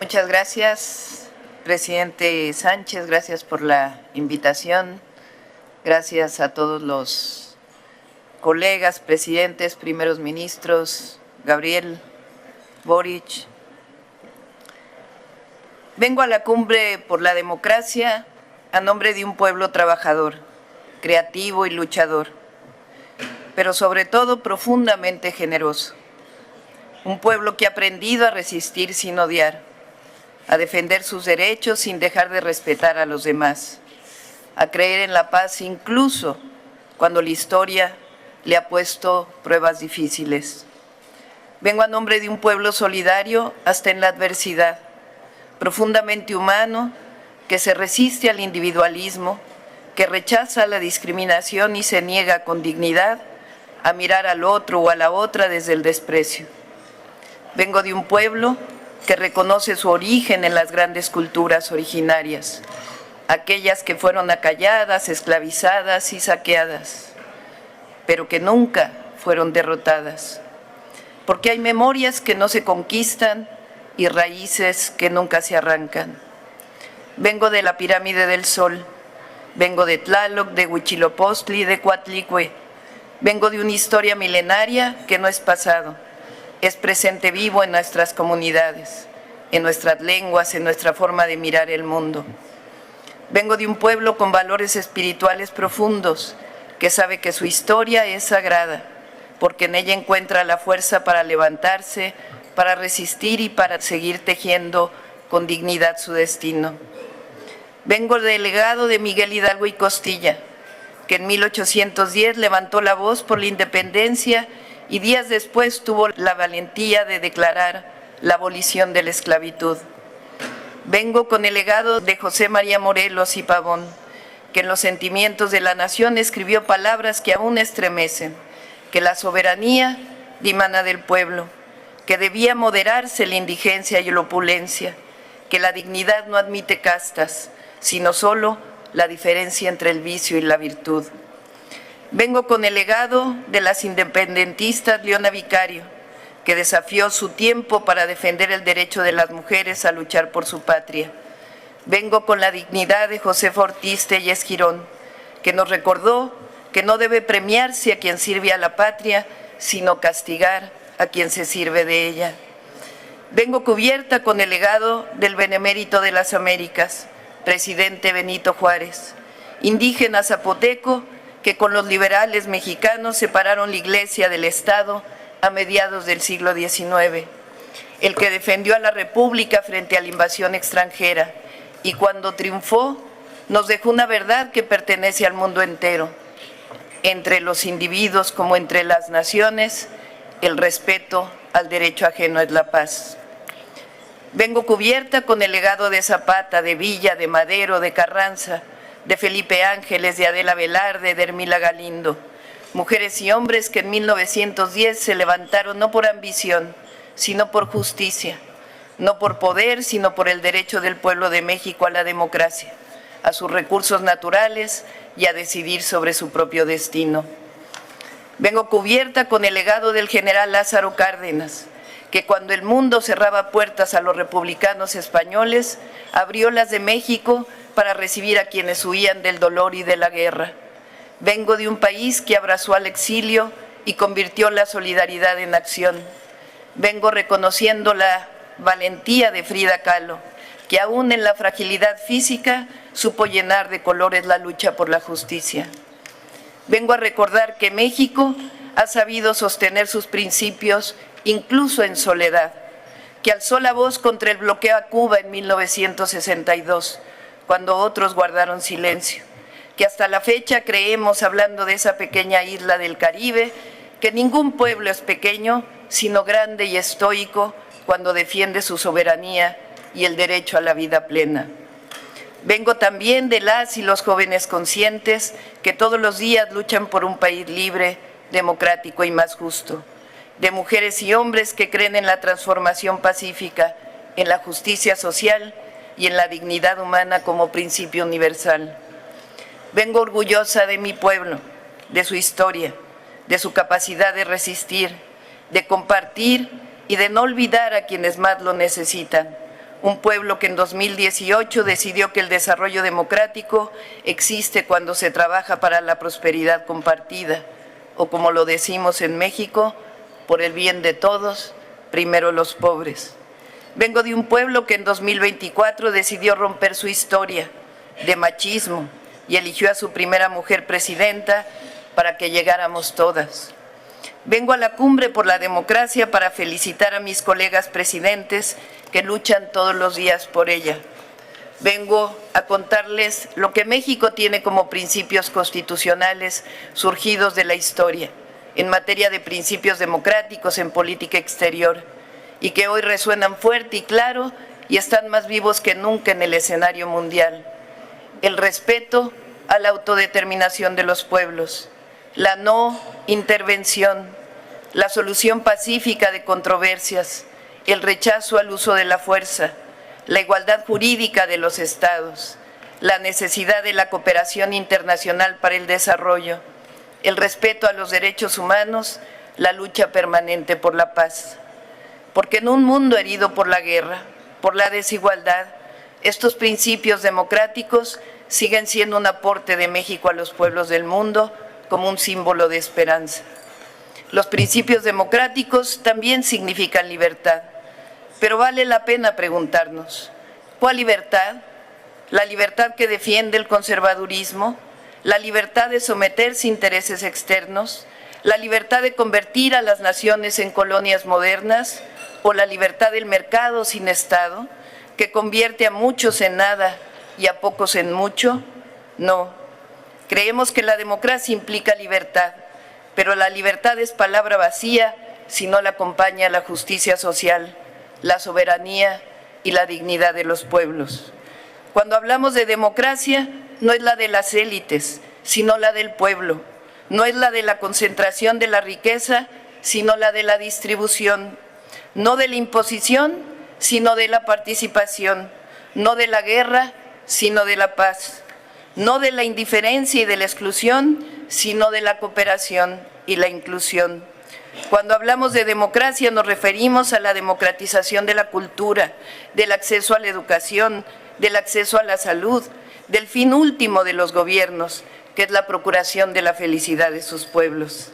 Muchas gracias, presidente Sánchez, gracias por la invitación. Gracias a todos los colegas, presidentes, primeros ministros, Gabriel, Boric. Vengo a la cumbre por la democracia a nombre de un pueblo trabajador, creativo y luchador, pero sobre todo profundamente generoso. Un pueblo que ha aprendido a resistir sin odiar, a defender sus derechos sin dejar de respetar a los demás, a creer en la paz incluso cuando la historia le ha puesto pruebas difíciles. Vengo a nombre de un pueblo solidario hasta en la adversidad, profundamente humano, que se resiste al individualismo, que rechaza la discriminación y se niega con dignidad a mirar al otro o a la otra desde el desprecio. Vengo de un pueblo que reconoce su origen en las grandes culturas originarias, aquellas que fueron acalladas, esclavizadas y saqueadas, pero que nunca fueron derrotadas, porque hay memorias que no se conquistan y raíces que nunca se arrancan. Vengo de la Pirámide del Sol, vengo de Tlaloc, de Huitzilopochtli, de Coatlicue, vengo de una historia milenaria que no es pasado, es presente vivo en nuestras comunidades, en nuestras lenguas, en nuestra forma de mirar el mundo. Vengo de un pueblo con valores espirituales profundos, que sabe que su historia es sagrada, porque en ella encuentra la fuerza para levantarse, para resistir y para seguir tejiendo con dignidad su destino. Vengo del legado de Miguel Hidalgo y Costilla, que en 1810 levantó la voz por la independencia y días después tuvo la valentía de declarar la abolición de la esclavitud. Vengo con el legado de José María Morelos y Pavón, que en los sentimientos de la nación escribió palabras que aún estremecen, que la soberanía dimana del pueblo, que debía moderarse la indigencia y la opulencia, que la dignidad no admite castas, sino solo la diferencia entre el vicio y la virtud. Vengo con el legado de las independentistas Leona Vicario, que desafió su tiempo para defender el derecho de las mujeres a luchar por su patria. Vengo con la dignidad de Josefa Ortiz Telles Girón, que nos recordó que no debe premiarse a quien sirve a la patria, sino castigar a quien se sirve de ella. Vengo cubierta con el legado del benemérito de las Américas, presidente Benito Juárez, indígena zapoteco que con los liberales mexicanos separaron la Iglesia del Estado a mediados del siglo XIX, el que defendió a la República frente a la invasión extranjera y cuando triunfó nos dejó una verdad que pertenece al mundo entero. Entre los individuos como entre las naciones, el respeto al derecho ajeno es la paz. Vengo cubierta con el legado de Zapata, de Villa, de Madero, de Carranza, de Felipe Ángeles, de Adela Velarde, de Hermila Galindo, mujeres y hombres que en 1910 se levantaron no por ambición, sino por justicia, no por poder, sino por el derecho del pueblo de México a la democracia, a sus recursos naturales y a decidir sobre su propio destino. Vengo cubierta con el legado del general Lázaro Cárdenas, que cuando el mundo cerraba puertas a los republicanos españoles, abrió las de México para recibir a quienes huían del dolor y de la guerra. Vengo de un país que abrazó al exilio y convirtió la solidaridad en acción. Vengo reconociendo la valentía de Frida Kahlo, que aún en la fragilidad física supo llenar de colores la lucha por la justicia. Vengo a recordar que México ha sabido sostener sus principios incluso en soledad, que alzó la voz contra el bloqueo a Cuba en 1962, cuando otros guardaron silencio, que hasta la fecha creemos, hablando de esa pequeña isla del Caribe, que ningún pueblo es pequeño, sino grande y estoico cuando defiende su soberanía y el derecho a la vida plena. Vengo también de las y los jóvenes conscientes que todos los días luchan por un país libre, democrático y más justo, de mujeres y hombres que creen en la transformación pacífica, en la justicia social y en la dignidad humana como principio universal. Vengo orgullosa de mi pueblo, de su historia, de su capacidad de resistir, de compartir y de no olvidar a quienes más lo necesitan, Un pueblo que en 2018 decidió que el desarrollo democrático existe cuando se trabaja para la prosperidad compartida, o como lo decimos en México, por el bien de todos, primero los pobres. Vengo de un pueblo que en 2024 decidió romper su historia de machismo y eligió a su primera mujer presidenta para que llegáramos todas. Vengo a la Cumbre por la Democracia para felicitar a mis colegas presidentes que luchan todos los días por ella. Vengo a contarles lo que México tiene como principios constitucionales surgidos de la historia en materia de principios democráticos en política exterior y que hoy resuenan fuerte y claro y están más vivos que nunca en el escenario mundial. El respeto a la autodeterminación de los pueblos, la no intervención, la solución pacífica de controversias, el rechazo al uso de la fuerza, la igualdad jurídica de los estados, la necesidad de la cooperación internacional para el desarrollo, el respeto a los derechos humanos, la lucha permanente por la paz. Porque en un mundo herido por la guerra, por la desigualdad, estos principios democráticos siguen siendo un aporte de México a los pueblos del mundo como un símbolo de esperanza. Los principios democráticos también significan libertad, pero vale la pena preguntarnos, ¿cuál libertad? ¿La libertad que defiende el conservadurismo? ¿La libertad de someterse a intereses externos? ¿La libertad de convertir a las naciones en colonias modernas? ¿O la libertad del mercado sin Estado, que convierte a muchos en nada y a pocos en mucho? No. Creemos que la democracia implica libertad, pero la libertad es palabra vacía si no la acompaña la justicia social, la soberanía y la dignidad de los pueblos. Cuando hablamos de democracia, no es la de las élites, sino la del pueblo. No es la de la concentración de la riqueza, sino la de la distribución. No de la imposición, sino de la participación. No de la guerra, sino de la paz. No de la indiferencia y de la exclusión, sino de la cooperación y la inclusión. Cuando hablamos de democracia nos referimos a la democratización de la cultura, del acceso a la educación, del acceso a la salud, del fin último de los gobiernos, que es la procuración de la felicidad de sus pueblos.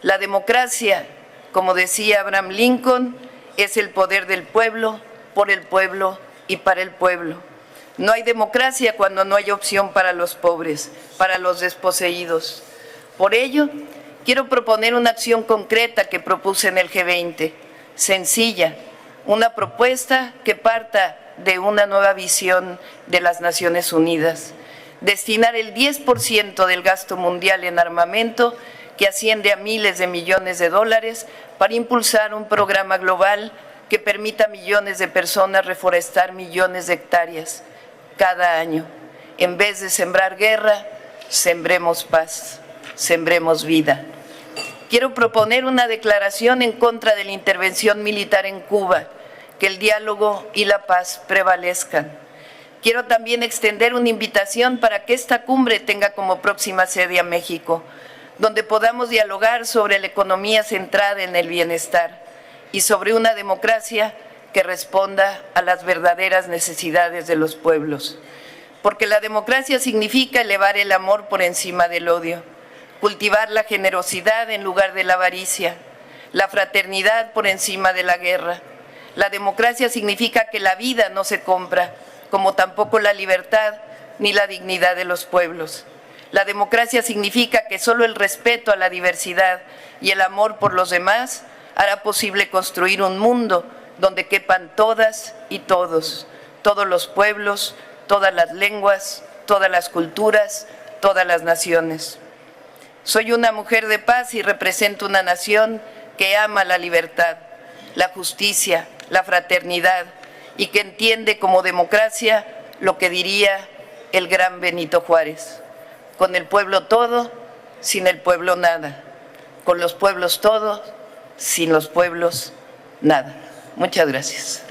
La democracia, como decía Abraham Lincoln, es el poder del pueblo, por el pueblo y para el pueblo. No hay democracia cuando no hay opción para los pobres, para los desposeídos. Por ello, quiero proponer una acción concreta que propuse en el G20, sencilla, una propuesta que parta de una nueva visión de las Naciones Unidas, destinar el 10% del gasto mundial en armamento, que asciende a miles de millones de dólares, para impulsar un programa global que permita a millones de personas reforestar millones de hectáreas cada año. En vez de sembrar guerra, sembremos paz, sembremos vida. Quiero proponer una declaración en contra de la intervención militar en Cuba, que el diálogo y la paz prevalezcan. Quiero también extender una invitación para que esta cumbre tenga como próxima sede a México, donde podamos dialogar sobre la economía centrada en el bienestar y sobre una democracia que responda a las verdaderas necesidades de los pueblos. Porque la democracia significa elevar el amor por encima del odio, cultivar la generosidad en lugar de la avaricia, la fraternidad por encima de la guerra. La democracia significa que la vida no se compra, como tampoco la libertad ni la dignidad de los pueblos. La democracia significa que solo el respeto a la diversidad y el amor por los demás hará posible construir un mundo donde quepan todas y todos, todos los pueblos, todas las lenguas, todas las culturas, todas las naciones. Soy una mujer de paz y represento una nación que ama la libertad, la justicia, la fraternidad y que entiende como democracia lo que diría el gran Benito Juárez: con el pueblo todo, sin el pueblo nada; con los pueblos todo, sin los pueblos nada. Muchas gracias.